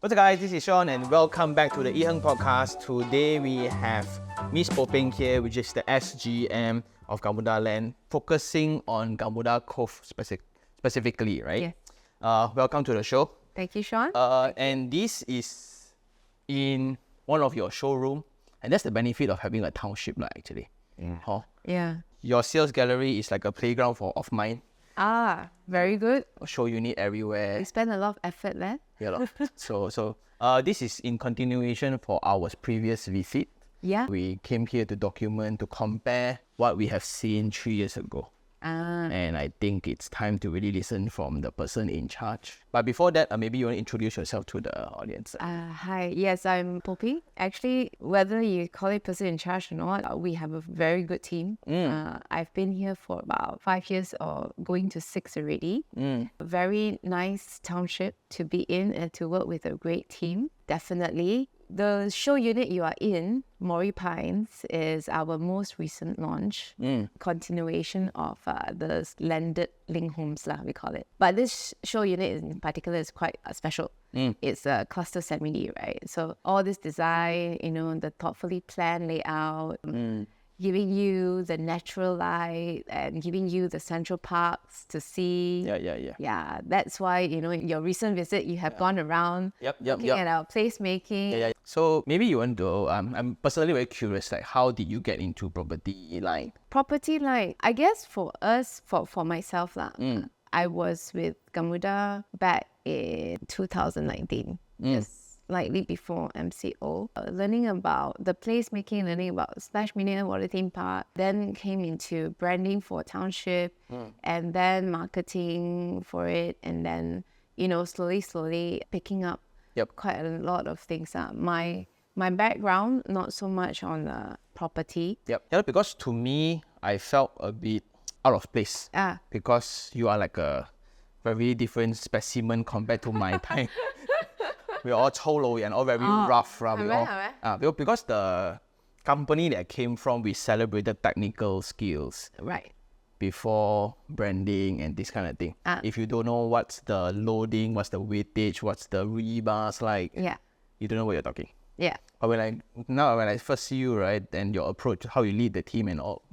What's up guys, this is Sean and welcome back to the iherng podcast. Today we have Miss Poh Peng here, which is the SGM of Gamuda Land, focusing on Gamuda Cove specifically, right? Yeah. Welcome to the show. Thank you, Sean. And this is in one of your showroom, and that's the benefit of having a township actually. Yeah. Huh? Yeah. Your sales gallery is like a playground of mine. Very good. Show unit everywhere. We spend a lot of effort there. Yeah. So this is in continuation for our previous visit. Yeah. We came here to document, to compare what we have seen 3 years ago. And I think it's time to really listen from the person in charge. But before that, maybe you want to introduce yourself to the audience. Hi. Yes, I'm Poh Peng. Actually, whether you call it person in charge or not, we have a very good team. I've been here for about 5 years or going to 6 already. A very nice township to be in and to work with a great team. Definitely. The show unit you are in, Maury Pines, is our most recent launch, continuation of the landed link homes, we call it. But this show unit in particular is quite special. It's a cluster semi, right? So all this design, the thoughtfully planned layout, giving you the natural light and giving you the central parks to see. Yeah, that's why, your recent visit, you have gone around looking at our placemaking. So maybe you want to, I'm personally very curious, like how did you get into property line? Property line, I guess for us, for myself, I was with Gamuda back in 2019. Just slightly before MCO, learning about the placemaking, learning about SplashMania Waterpark, then came into branding for Township, and then marketing for it, and then slowly picking up quite a lot of things. My background, not so much on property. Yeah, because to me, I felt a bit out of place. Because you are like a very different specimen compared to my time. We're all cholo and all very rough. Because the company that I came from, we celebrated technical skills. Right. Before branding and this kind of thing. If you don't know what's the loading, what's the weightage, what's the rebars like, you don't know what you're talking. Yeah. But when I first see you, right, and your approach, how you lead the team and all,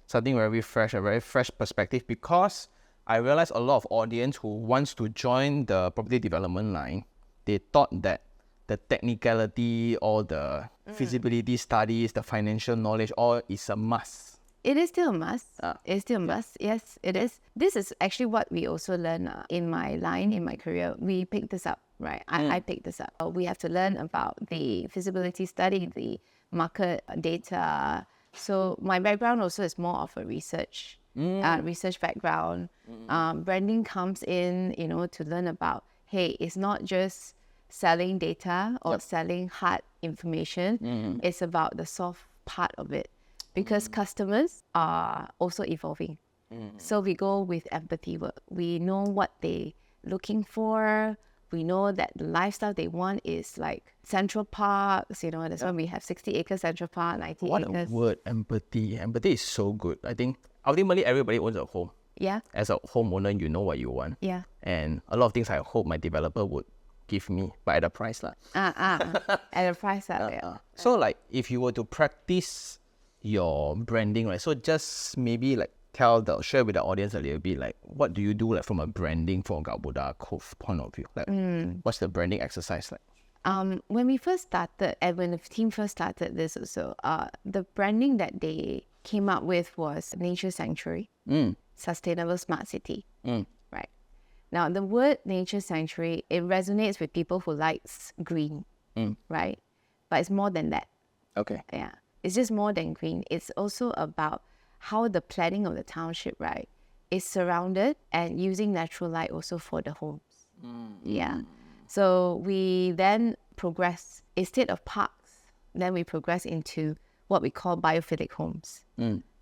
something very fresh, a very fresh perspective, because I realized a lot of audience who wants to join the property development line, they thought that the technicality or the feasibility studies, the financial knowledge, all is a must. It is still a must. It's still a must. Yes, it is. This is actually what we also learn in my line, in my career. We picked this up, right? I picked this up. We have to learn about the feasibility study, the market data. So my background also is more of a research background. Branding comes in, to learn about, hey, it's not just selling data or selling hard information. It's about the soft part of it. Because customers are also evolving. So we go with empathy work. We know what they're looking for. We know that the lifestyle they want is like central parks. That's why we have 60 acres central park, 90 what acres. What a word, empathy. Empathy is so good. I think ultimately everybody owns a home. Yeah. As a homeowner, you know what you want. Yeah. And a lot of things I hope my developer would give me, but at a price. At a price. So like if you were to practice your branding, right? So just maybe like share with the audience a little bit, like what do you do like from a branding for Gamuda Cove point of view? Like what's the branding exercise like? When we first started, and when the team first started this also, the branding that they came up with was nature sanctuary, sustainable smart city. Right. Now the word nature sanctuary, it resonates with people who likes green, right? But it's more than that. Okay. Yeah. It's just more than green. It's also about how the planning of the township, right, is surrounded and using natural light also for the homes. Yeah. So we then progress, instead of parks, then we progress into what we call biophilic homes.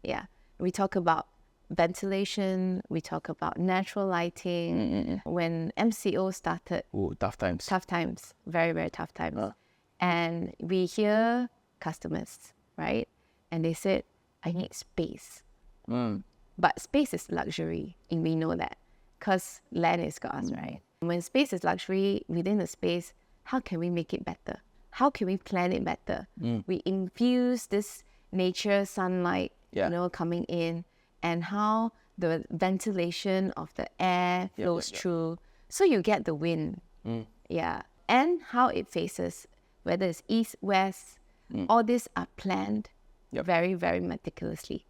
Yeah. We talk about ventilation, we talk about natural lighting. When MCO started, tough times. Tough times, very, very tough times. And we hear customers, right? And they said, I need space. But space is luxury, and we know that because land is scarce, right? When space is luxury, within the space, how can we make it better? How can we plan it better? We infuse this nature sunlight, coming in, and how the ventilation of the air flows through, so you get the wind. And how it faces, whether it's east, west, all these are planned very, very meticulously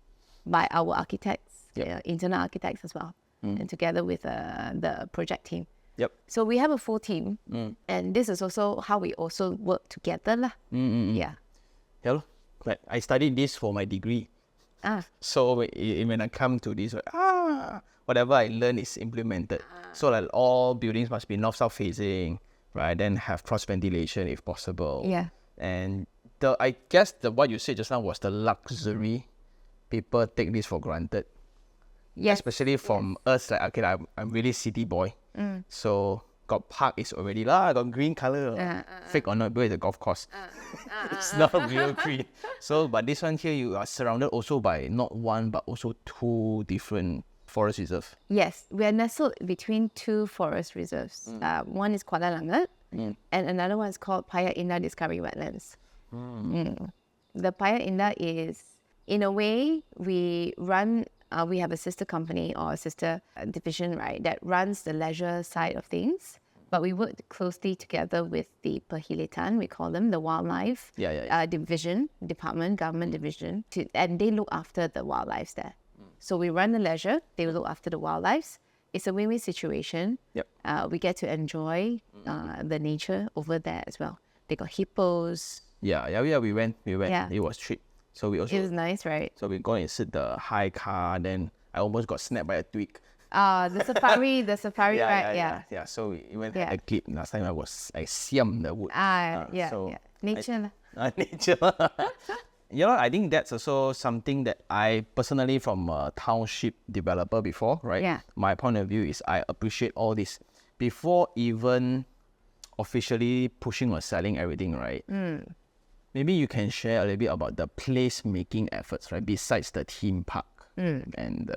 by our architects, internal architects as well, and together with the project team. So we have a full team, and this is also how we also work together lah. Yeah. Yeah, like I studied this for my degree. So when I come to this, whatever I learn is implemented. So like all buildings must be north-south facing, right? Then have cross ventilation if possible. Yeah. And I guess what you said just now was the luxury. People take this for granted. Yes. Especially from us, like okay, I'm really city boy. So got park is already got green color. Fake or not, but it's a golf course. It's not real green. So but this one here, you are surrounded also by not one but also two different forest reserves. Yes, we are nestled between two forest reserves. One is Kuala Langat, and another one is called Paya Indah Discovery Wetlands. The Paya Indah is, in a way, we run. We have a sister company or a sister division, right, that runs the leisure side of things. But we work closely together with the Perhilitan, we call them the wildlife department, government division, and they look after the wildlife there. So we run the leisure, they will look after the wildlife. It's a win-win situation. We get to enjoy the nature over there as well. They got hippos. We went. It was cheap. So we also. It was nice, right? So we go and sit the high car. Then I almost got snapped by a twig. The safari, right? Yeah. So we went had a clip. Last time I siam the wood. Nature. Nature. I think that's also something that I personally, from a township developer before, right? Yeah. My point of view is I appreciate all this before even officially pushing or selling everything, right? Maybe you can share a little bit about the placemaking efforts, right? Besides the theme park and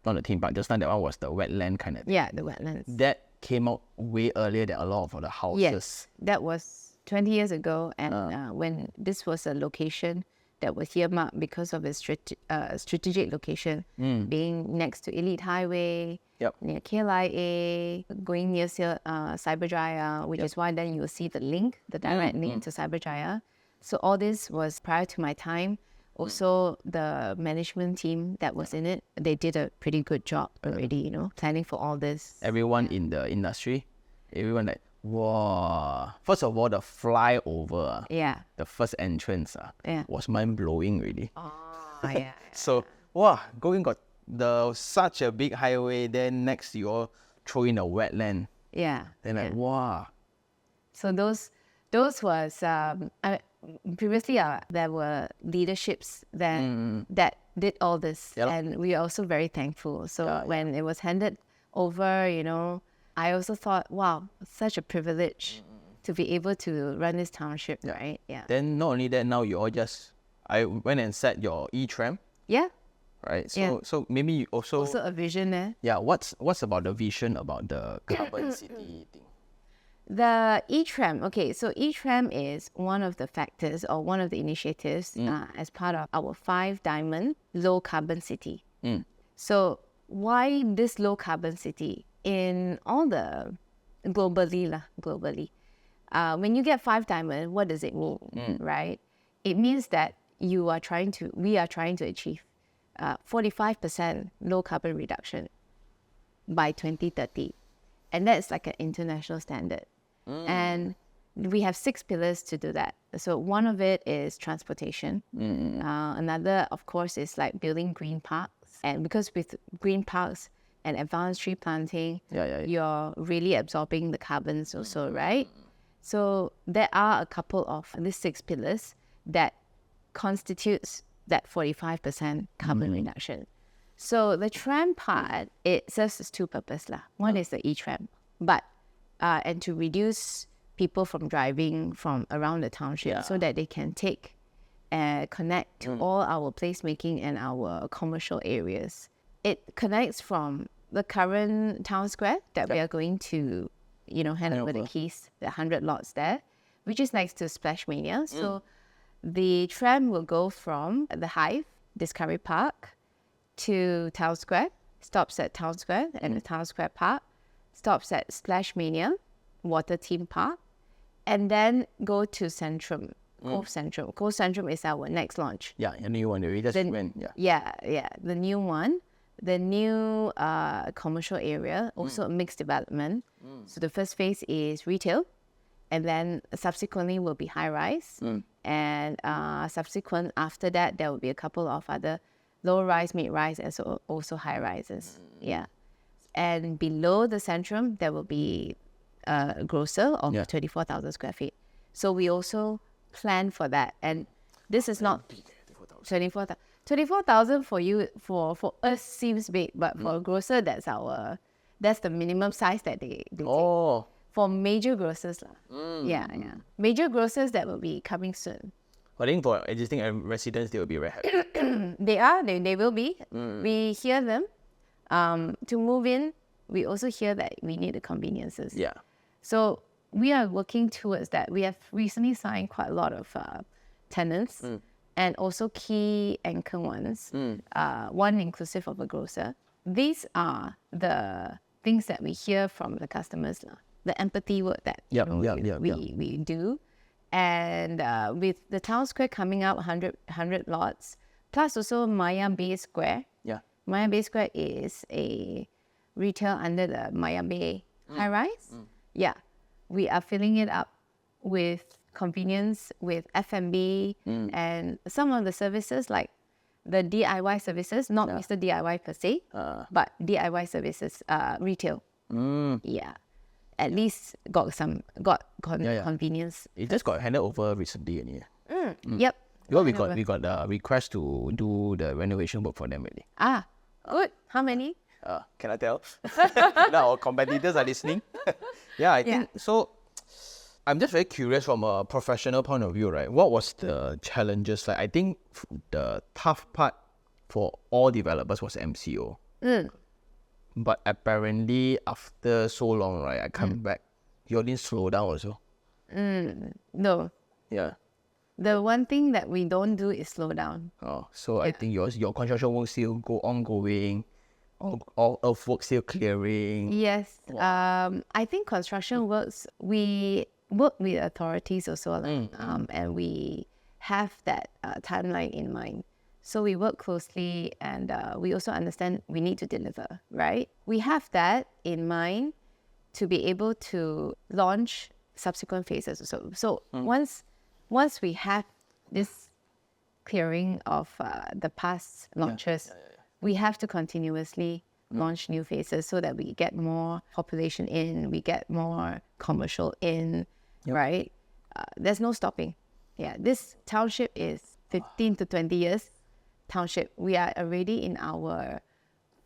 not the theme park, just now that one was the wetland kind of thing. Yeah, the wetlands. That came out way earlier than a lot of the houses. Yes, that was 20 years ago, and when this was a location that was earmarked because of its strategic location, being next to Elite Highway, near KLIA, going near Cyberjaya, which is why then you will see the link, the direct link to Cyberjaya. So all this was prior to my time. Also, the management team that was in it, they did a pretty good job already, planning for all this. Everyone in the industry, everyone like, wow. First of all, the flyover, the first entrance was mind-blowing really. So, got such a big highway, then next you all throw in a wetland. Then wow. So those was, previously there were leaderships that did all this, and we are also very thankful. So when it was handed over, I also thought, wow, such a privilege to be able to run this township, right? Then not only that, now you all I went and set your E Tram. Right. So maybe you also a vision there. What's about the vision about the carbon city thing? The E Tram. Okay, so E Tram is one of the factors or one of the initiatives as part of our 5-diamond low carbon city. So why this low carbon city? In all the globally, when you get 5 diamond, what does it mean, right? It means that we are trying to achieve 45% low carbon reduction by 2030, and that's like an international standard. And we have 6 pillars to do that. So one of it is transportation. Another, of course, is like building green parks, and because with green parks and advanced tree planting, you're really absorbing the carbons also, right? So there are a couple of these 6 pillars that constitutes that 45% carbon reduction. So the tram part, it serves as 2 purposes. One is the E-tram, and to reduce people from driving from around the township so that they can take and connect to all our placemaking and our commercial areas. It connects from the current Townsquare that we are going to hand over the keys, the 100 lots there, which is next to SplashMania. So the tram will go from the Hive, Discovery Park, to Townsquare, stops at Townsquare and the Townsquare Park, stops at SplashMania Water Theme Park, and then go to Centrum, Cove Centrum. Cove Centrum is our next launch. Yeah, a new one. We just went. Yeah, the new one. The new commercial area, also a mixed development. So the first phase is retail, and then subsequently will be high-rise. And subsequent after that, there will be a couple of other low-rise, mid-rise, and so also high-rises. Yeah. And below the Centrum, there will be a grocer of 24,000 square feet. So we also plan for that. And this is not 24,000. 24,000 for you, for us seems big, but for a grocer, that's the minimum size that they take. For major grocers. Yeah. Major grocers that will be coming soon. I think for existing residents, they will be very happy. They will be. We hear them. To move in, we also hear that we need the conveniences. Yeah. So we are working towards that. We have recently signed quite a lot of tenants. And also key anchor ones, one inclusive of a grocer. These are the things that we hear from the customers, the empathy work that we do. And with the Townsquare coming out, 100 lots, plus also Maya Bay Square. Yeah. Maya Bay Square is a retail under the Maya Bay high-rise. Yeah, we are filling it up with convenience, with F&B, and some of the services like the DIY services, not Mr. DIY per se, but DIY services, retail. Yeah, at least got convenience. It just got handed over recently. Yep. Because we got the request to do the renovation work for them already. Good. How many? Can I tell? Now our competitors are listening. I think so. I'm just very curious from a professional point of view, right? What was the challenges like? I think the tough part for all developers was MCO. But apparently after so long, right, I come back, you didn't slow down also. No. Yeah. The one thing that we don't do is slow down. So I think your construction work still go ongoing, all earthwork still clearing. Yes. I think construction works, we work with authorities also, and we have that timeline in mind. So we work closely, and we also understand we need to deliver, right? We have that in mind to be able to launch subsequent phases. So once we have this clearing of the past launches, we have to continuously launch new phases so that we get more population in, we get more commercial in, right? There's no stopping. Yeah, this township is 15 to 20 years. Township, we are already in our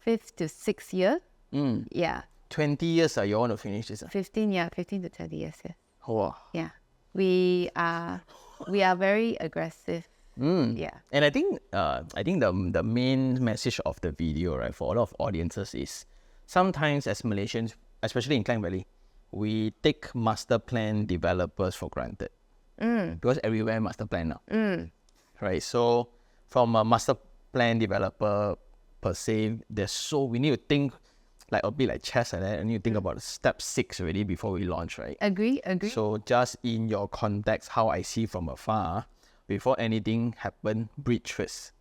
5th to 6th year. Yeah. 20 years, you want to finish this? 15 to 20 years. Yeah. Wow. Yeah. We are very aggressive. Yeah. And I think the main message of the video, right, for a lot of audiences is sometimes as Malaysians, especially in Klang Valley, we take master plan developers for granted. Because everywhere master plan now. Right? So from a master plan developer per se, we need to think like a bit like chess like that, and you think about step 6 already before we launch, right? Agree. So just in your context, how I see from afar, before anything happen, bridge first.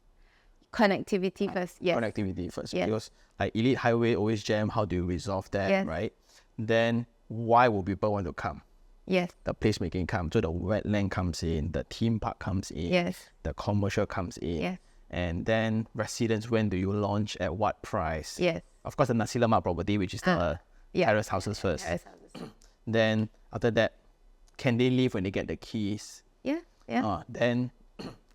Connectivity first, yes. Connectivity first, yes. Because like elite highway always jam. How do you resolve that, yes. right? Then why would people want to come? Yes. The placemaking comes, so the wetland comes in, the theme park comes in, yes. the commercial comes in, yes. and then residents, when do you launch, at what price? Yes. Of course, the Nasi Lemak property, which is the terrace houses first. Terrace houses. Then after that, can they leave when they get the keys? Yeah. Then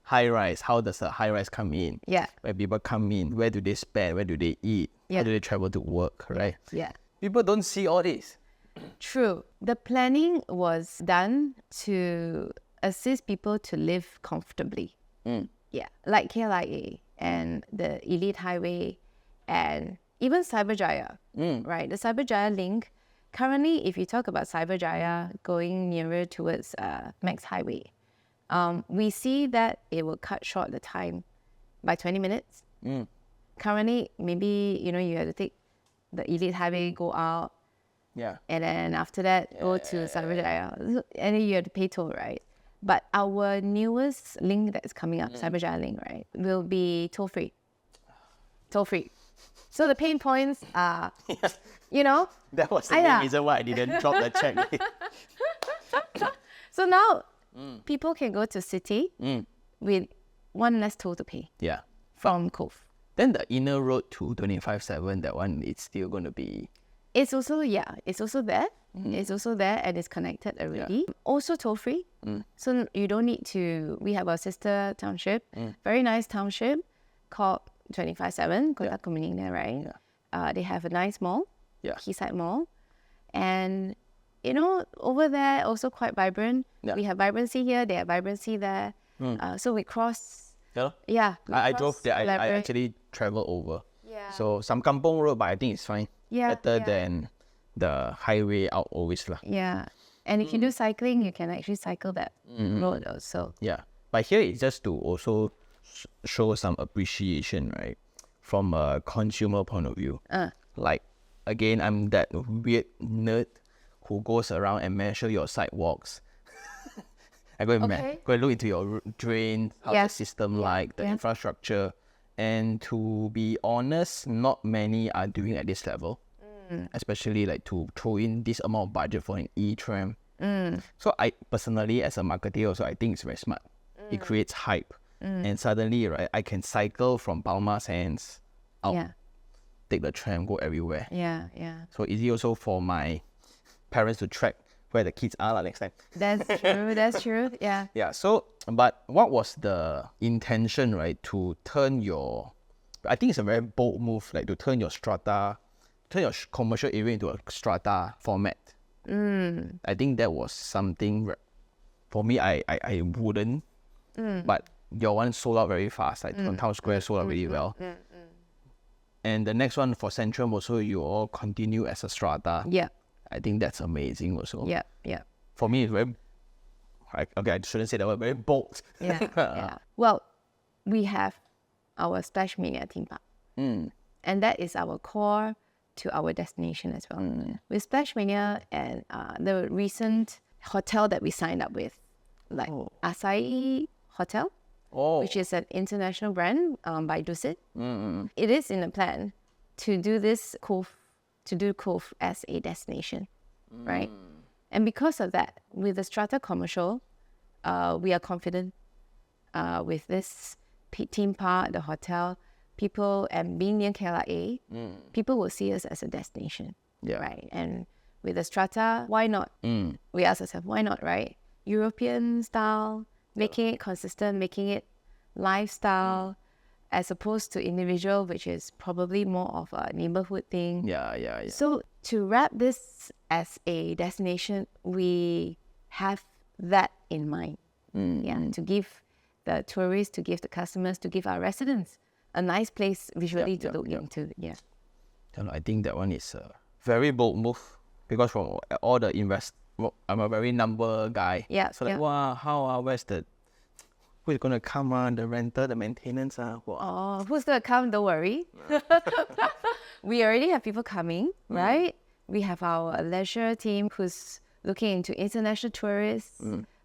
high rise, how does the high rise come in? Yeah. Where people come in, where do they spend, where do they eat, how do they travel to work, right? Yeah. People don't see all this. True. The planning was done to assist people to live comfortably. Yeah. Like KLIA and the Elite Highway and even Cyberjaya, right? The Cyberjaya link Currently, if you talk about Cyberjaya going nearer towards Max Highway, we see that it will cut short the time by 20 minutes. Currently, maybe, you have to take the Elite Highway, go out, Yeah. and then after that, go to Cyberjaya. And then you have to pay toll, right? But our newest link that's coming up, Cyberjaya link, right, will be toll-free. Toll-free. So the pain points are, That was the main reason why I didn't drop the check. So now, people can go to city with one less toll to pay Yeah. from Cove. Then the inner road to 25/7, that one, it's still going to be... It's also there. It's also there and it's connected already. Also toll free. So you don't need to. We have our sister township, very nice township called 25/7. Kota Kuning there, right? They have a nice mall, Quayside Mall, and over there also quite vibrant. We have vibrancy here. They have vibrancy there. So we cross. Yeah. we I cross drove there. I collaborate. actually traveled over. Yeah. So some kampong road, but I think it's fine. Better than the highway out always lah. Yeah. And if you do cycling, you can actually cycle that road also. Yeah. But here it's just to also show some appreciation, right? From a consumer point of view. Like, again, I'm that weird nerd who goes around and measure your sidewalks. I go and go and look into your drain, how the system like, the infrastructure. And to be honest, not many are doing at this level. Especially like to throw in this amount of budget for an E Tram. So I personally, as a marketer also, I think it's very smart. It creates hype. And suddenly, right, I can cycle from Palma Sands out, take the tram, go everywhere. Yeah. So easy also for my parents to track where the kids are next time. That's true. Yeah. Yeah, so, but what was the intention, right, to turn your, I think it's a very bold move, like to turn your strata, turn your commercial area into a strata format. I think that was something, for me, I wouldn't, but your one sold out very fast, like on Townsquare sold out really well. And the next one for Centrum also, you all continue as a strata. Yeah. I think that's amazing also. Yeah. For me, it's very, okay, I shouldn't say that word, very bold. Yeah. Well, we have our SplashMania theme park. And that is our core to our destination as well. With SplashMania and the recent hotel that we signed up with, like Acai Hotel, which is an international brand by Dusit. It is in the plan to do this Cove, to do Cove as a destination, right? And because of that, with the Strata commercial, we are confident with this theme park, the hotel, people, and being near KLIA, people will see us as a destination, right? And with the Strata, why not? We ask ourselves, why not, right? European style, making it consistent, making it lifestyle, as opposed to individual, which is probably more of a neighborhood thing. Yeah. So to wrap this as a destination, we have that in mind. To give the tourists, to give the customers, to give our residents a nice place visually to look into. I think that one is a very bold move because from all the I'm a very number guy. So like, wow, where's the, who's going to come the rental, the maintenance? Oh, who's going to come? Don't worry. We already have people coming, right? We have our leisure team who's looking into international tourists.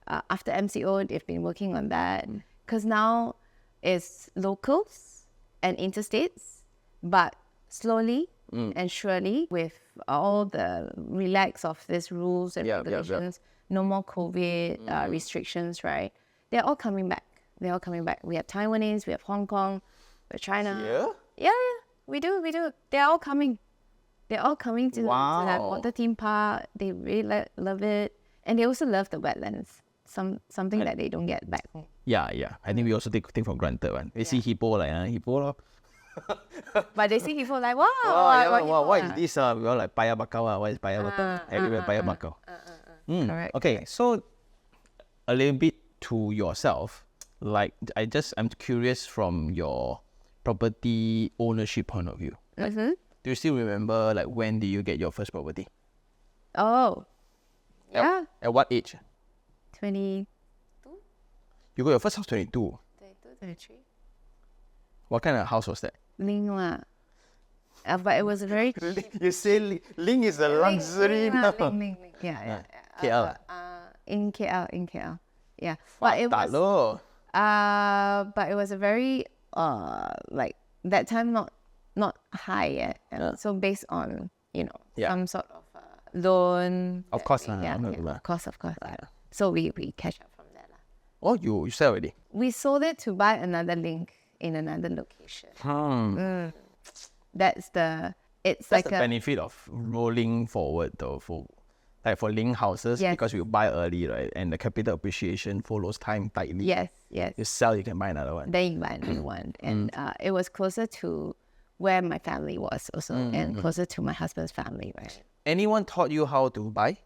After MCO, they've been working on that. Because now it's locals and interstates, but slowly and surely, with all the relax of these rules and regulations, no more COVID restrictions, right? They're all coming back. We have Taiwanese, we have Hong Kong, we have China. Yeah, we do. They're all coming. They're all coming to that water theme park. They really love it. And they also love the wetlands. Something that they don't get back home. Yeah. I think we also take for granted one. They see hippo like hippo lor. But they see hippo like, wow, what is this? We all like paya bakau. What is paya bakau? Everywhere paya bakau. Correct. Okay, so a little bit to yourself, like I'm curious from your property ownership point of view. Do you still remember like when did you get your first property? Oh, yeah. At what age? 20, You got your first house 22. 22, 23. What kind of house was that? Ling lah. But it was very cheap. You say Ling is a luxury now. Ling. Yeah. KL. In KL. Yeah. But it Tak was loh. but it was a very like that time not high yet. So based on, Yeah. some sort of loan. Of course lah. Yeah, of course. So we catch up from there lah. Oh, you sell already? We sold it to buy another link in another location. That's the That's the benefit of rolling forward though for Ling houses, Yes. because you buy early, right? And the capital appreciation follows time tightly. yes. You sell, you can buy another one. Then you buy another one. And it was closer to where my family was also, and closer to my husband's family, right? Anyone taught you how to buy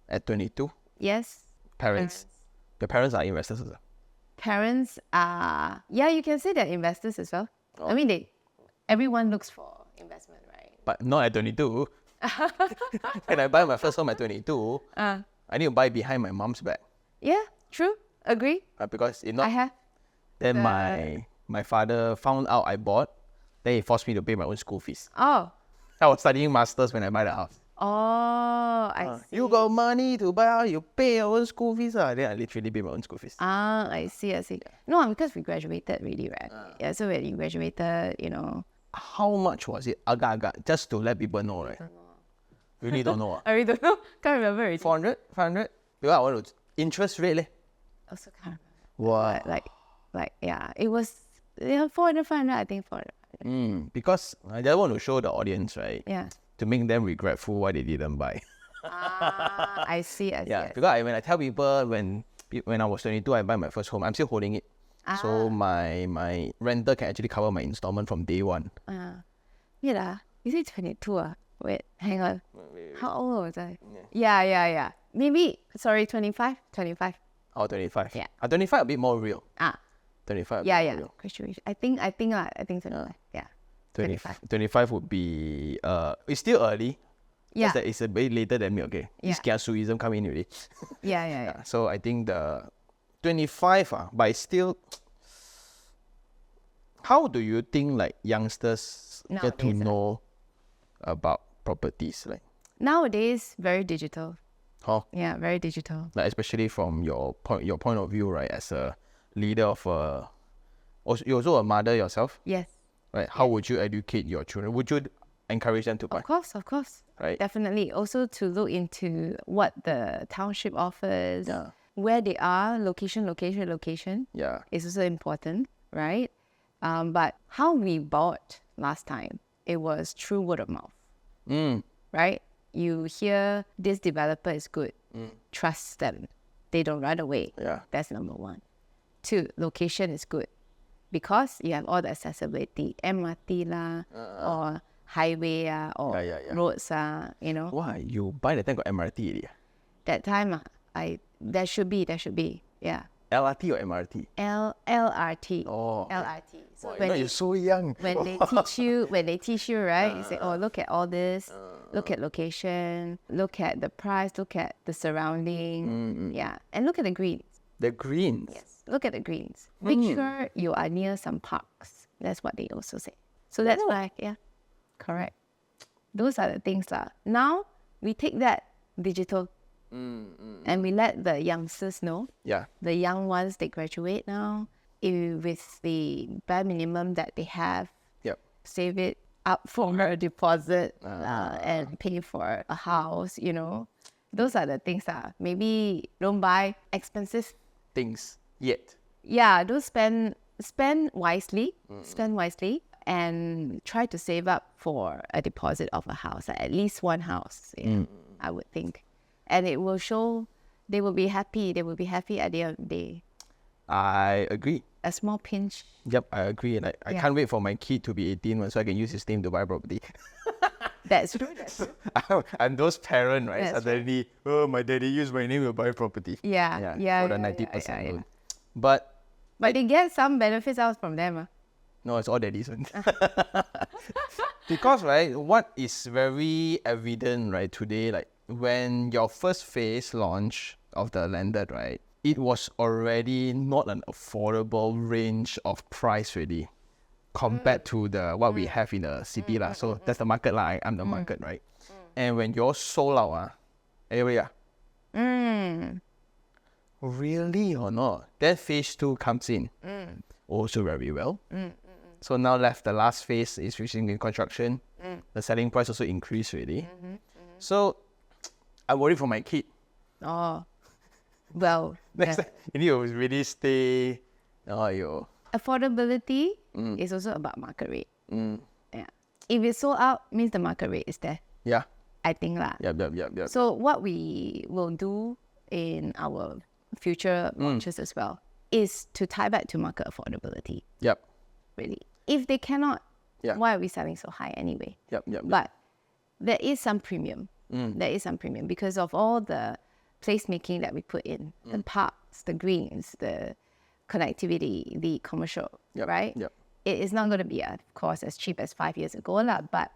at 22? Yes. Parents. Your parents are investors as well. Parents are, you can say they're investors as well. I mean, everyone looks for investment, right? But not at 22. When I buy my first home at 22, I need to buy behind my mom's back. Yeah, true. Agree. Because if I not, have. then my father found out I bought, then he forced me to pay my own school fees. Oh. I was studying masters when I buy the house. Oh, I see. You got money to buy house, you pay your own school fees. Then I literally pay my own school fees. I see. No, because we graduated really, right? Yeah, so when you graduated, How much was it? Agak-agak, just to let people know, right? Really don't know. I really don't know. Can't remember already. 400? 500? Because I want to... Interest rate, leh? Also can't remember. Wow. Like, it was 400, 500, I think 400. Because I just want to show the audience, right? Yeah. To make them regretful why they didn't buy. I see. Yeah, because when I tell people when I was 22, I buy my first home, I'm still holding it. So my rental can actually cover my installment from day one. Yeah, you say 22 Wait, hang on. How old was I? Yeah. Maybe, 25? 25. Oh, 25. Yeah. 25 a bit more real. 25 Yeah. more real. Graduation. I think 25. Yeah. 25 would be, it's still early. Yeah. Just that it's a bit later than me, okay? This kiasuism come in already. Yeah. So I think the 25, but it's still... How do you think like youngsters get to Nowadays, know about properties? Like, Nowadays, very digital. how? Yeah, very digital. Like especially from your point of view, right? As a leader of a... You're also a mother yourself, Yes. right? How would you educate your children? Would you encourage them to buy? Of course. Right? Definitely. Also to look into what the township offers, Yeah. where they are, location Yeah. is also important, right? But how we bought last time, it was through word of mouth, right? You hear this developer is good, trust them. They don't run away. Yeah. That's number one. 2, location is good because you have all the accessibility, MRT lah, or highway or Yeah. roads Why? You buy the time got MRT already? That time there should be, yeah. LRT or MRT? LRT. Oh. LRT. So Wow, you're so young. when they teach you, right? You say, oh, look at all this, look at location, look at the price, look at the surrounding, yeah, and look at the greens. The greens. Yes, look at the greens. Make sure you are near some parks. That's what they also say. So that's why, yeah, correct. Those are the things that now we take that digital and we let the youngsters know. Yeah. The young ones, they graduate now with the bare minimum that they have. Yep. Save it up for a deposit and pay for a house, Those are the things that maybe don't buy expensive. Things yet. Yeah, don't spend wisely. Spend wisely and try to save up for a deposit of a house, at least one house, I would think. And it will show they will be happy. They will be happy at the end of the day. I agree. A small pinch. Yep, I agree. And I can't wait for my kid to be 18 so I can use his name to buy property. That's true. I'm those parents, right? That's Suddenly, oh, my daddy used my name to buy property. Yeah. For the 90% loan. But they get some benefits out from them. no, it's all daddy's one. Because, right, what is very evident, right, today, like when your first phase launch of the landed, right, it was already not an affordable range of price already compared to the what we have in the city lah. So that's the market lah. I'm the market, right? And when you're sold out, everybody really or not? Then phase 2 comes in, also very well. So now left the last phase is reaching in construction. The selling price also increased already. So I worry for my kid. Oh, well, Next time, you need to really stay. affordability is also about market rate. Yeah. If it's sold out, means the market rate is there. Yeah. I think lah. Yep. So what we will do in our future launches as well is to tie back to market affordability. Yep. Really, if they cannot, why are we selling so high anyway? Yep. But there is some premium. There is some premium because of all the placemaking that we put in, the parks, the greens, the connectivity, the commercial, right? Yep. It is not going to be, of course, as cheap as 5 years ago, but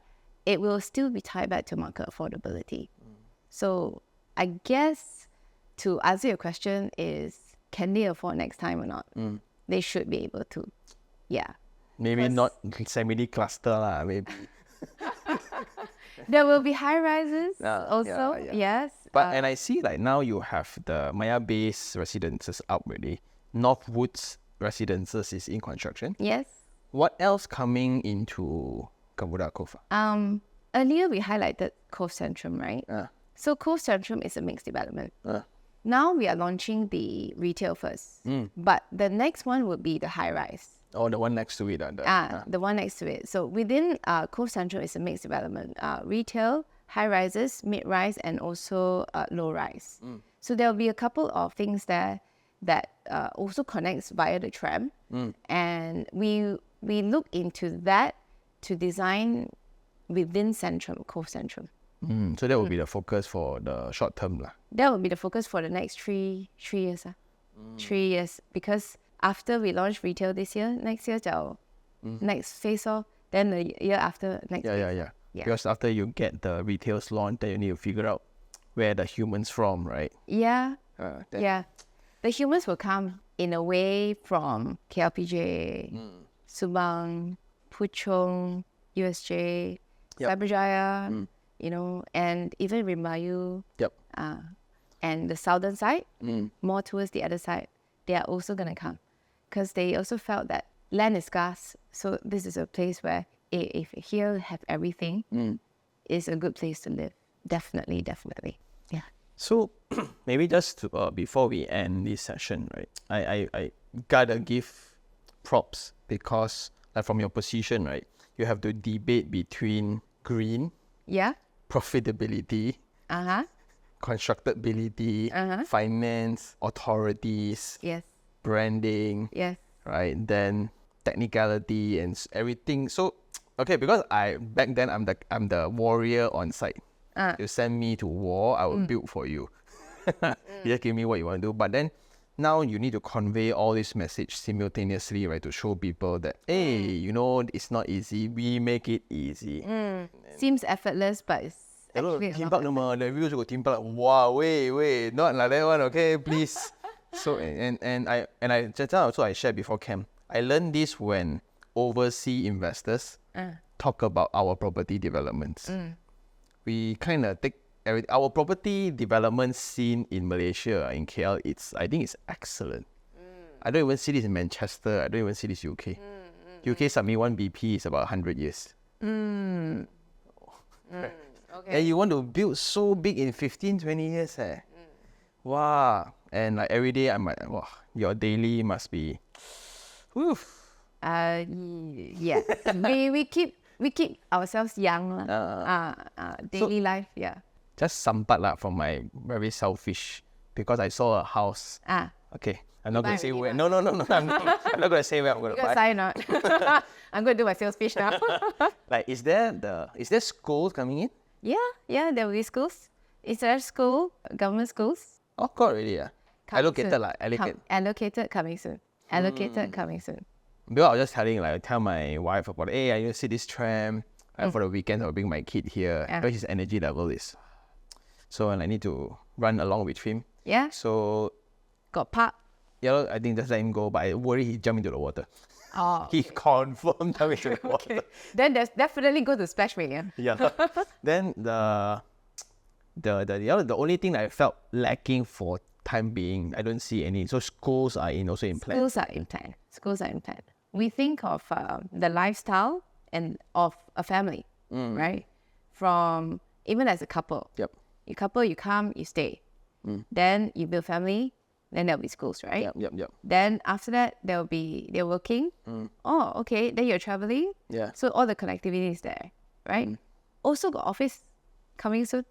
it will still be tied back to market affordability. So I guess to answer your question is, can they afford next time or not? They should be able to. Yeah. Maybe not semi cluster lah. Maybe. There will be high rises also. yeah. Yes. But and I see like now you have the Maya Base residences up already. Northwoods residences is in construction. Yes. What else coming into Gamuda Cove? Earlier we highlighted Cove Centrum, right? So Cove Centrum is a mixed development. Now we are launching the retail first, but the next one would be the high rise. Oh, the one next to it. The one next to it. So within Cove Centrum is a mixed development. Retail, high rises, mid rise, and also low rise. So there will be a couple of things there that also connects via the tram, and we look into that to design within Centrum, Cove Centrum. So that will be the focus for the short term lah. That will be the focus for the next three years. 3 years, because after we launch retail this year, next year, next phase off, then the year after next. Yeah. Because after you get the retails launch, then you need to figure out where the humans from, right? Yeah. The humans will come in a way from KLPJ, Subang, Puchong, USJ, Cyberjaya, and even Rimbayu. Yep. And the southern side, more towards the other side, they are also going to come because they also felt that land is scarce. So this is a place where if here have everything, it's a good place to live. Definitely. Yeah. So maybe just to, before we end this session, right, I gotta give props because like from your position, right, you have to debate between green, profitability, constructability, finance, authorities, branding, right, then technicality and everything. So okay, because back then I'm the warrior on site. You send me to war, I will build for you. You just give me what you want to do. But then now you need to convey all this message simultaneously, right, to show people that hey, it's not easy. We make it easy. Seems effortless, but it's actually team park the reviews go team park. Wow, wait, not like that one, okay, please. So and I just also I shared before camp. I learned this when overseas investors talk about our property developments. We kind of take our property development scene in Malaysia, in KL. I think it's excellent. I don't even see this in Manchester. I don't even see this UK. UK submit 1 BP is about 100 years. Okay. And you want to build so big in 15, 20 years, Wow. And like every day I'm like, wow, your daily must be woof. Yeah. we keep ourselves young. Daily life, Just sampat lah from my very selfish because I saw a house. Okay. I'm not going to say where. No. I'm not going to say where I'm going to buy. Sign not. I'm going to do my sales pitch now. Like, is there schools coming in? Yeah, there will be schools. Is there school, government schools? Oh, God, really? Allocated. Allocated coming soon. Because I was just tell my wife about, hey, I need to see this tram. For the weekend, I'll bring my kid here. Because his energy level is So and I need to run along with him. Yeah. So Got park. yeah, I think just let him go, but I worry he jump into the water. Oh. He confirmed jump into the water. Okay. Then there's definitely go to SplashMania. Yeah. Then the only thing that I felt lacking for time being, I don't see any. So schools are also in plan. Schools are in plan. Schools are in plan. We think of the lifestyle and of a family, right? From even as a couple. Yep. You couple, you come, you stay. Then you build family. Then there'll be schools, right? Yep. Then after that, they're working. Oh, okay. Then you're traveling. Yeah. So all the connectivity is there, right? Also got office coming soon.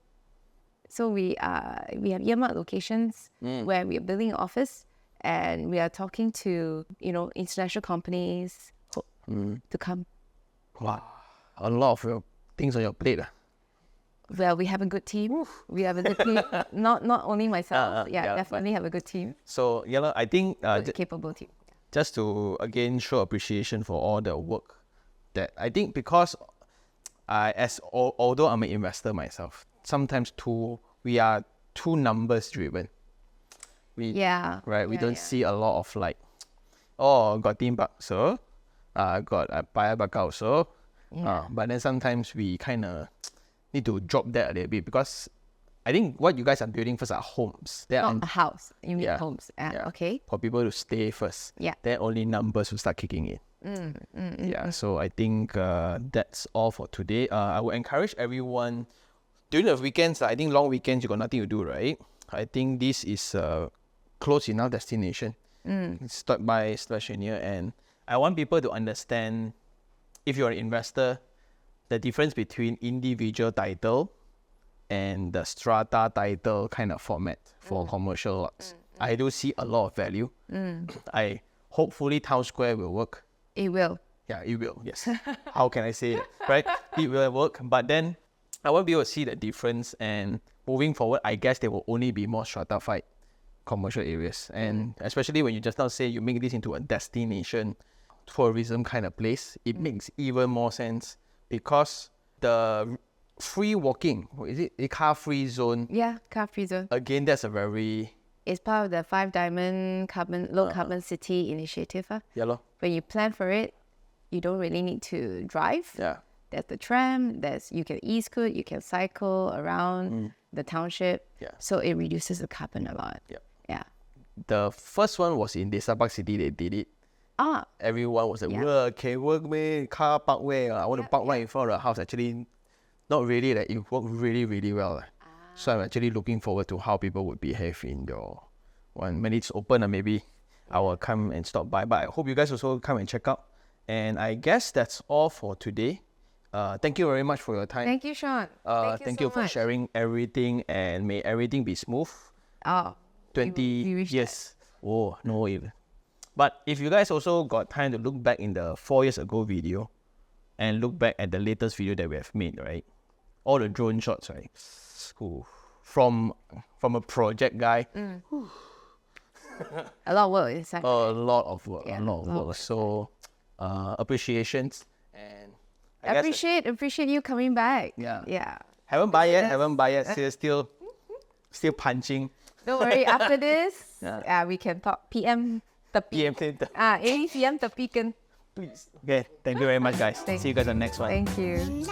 So we have earmarked locations where we are building an office, and we are talking to international companies to come. Wow. A lot of things on your plate. Well, we have a good team. We have a good team. Not only myself. Definitely have a good team. So I think Capable team. just to again show appreciation for all the work that I think, because although I'm an investor myself, sometimes we are too numbers driven. We don't see a lot of like, got team back, so got a buyer back out, so but then sometimes we kind of need to drop that a little bit, because I think what you guys are building first are homes. Not a house. You mean Yeah. homes. Yeah. Okay. For people to stay first. Yeah. Then only numbers will start kicking in. So I think that's all for today. I would encourage everyone during the weekends. I think long weekends you got nothing to do, right? I think this is a close enough destination. Start by SplashMania, and I want people to understand, if you're an investor, the difference between individual title and the strata title kind of format for commercial lots. I do see a lot of value. Hopefully Townsquare will work. It will. Yeah, it will. Yes. How can I say it? Right? It will work. But then I want people to see the difference, and moving forward, I guess there will only be more stratified commercial areas. And especially when you just now say you make this into a destination tourism kind of place, it makes even more sense, because the free walking, is it a car-free zone? Yeah, car-free zone. Again, that's a very... It's part of the 5 Diamond low carbon city initiative. Yeah, lor. When you plan for it, you don't really need to drive. Yeah. There's the tram. You can e-scoot. You can cycle around the township. Yeah. So it reduces the carbon a lot. Yep. Yeah. The first one was in Desa Park City. They did it. Everyone was like, Yeah. can work me, car park where? I want to park right in front of the house. Actually, not really. Like, it worked really, really well. So I'm actually looking forward to how people would behave in your one. When it's open, maybe I will come and stop by. But I hope you guys also come and check out. And I guess that's all for today. Thank you very much for your time. Thank you, Sean. Thank you so for much. sharing everything, and may everything be smooth. 20 we wish years. Oh, no even. But if you guys also got time to look back in the 4 years ago video and look back at the latest video that we have made, right? All the drone shots, right? Ooh. From a project guy. A lot of work inside. A lot of work. Yeah, a lot of work. So appreciations, and I guess appreciate you coming back. Yeah. Haven't buy yet. Still punching. Don't worry. After this, we can talk PM. PM. Ini PM tepikan. Please. Okay. Thank you very much, guys. See you guys on the next one. Thank you.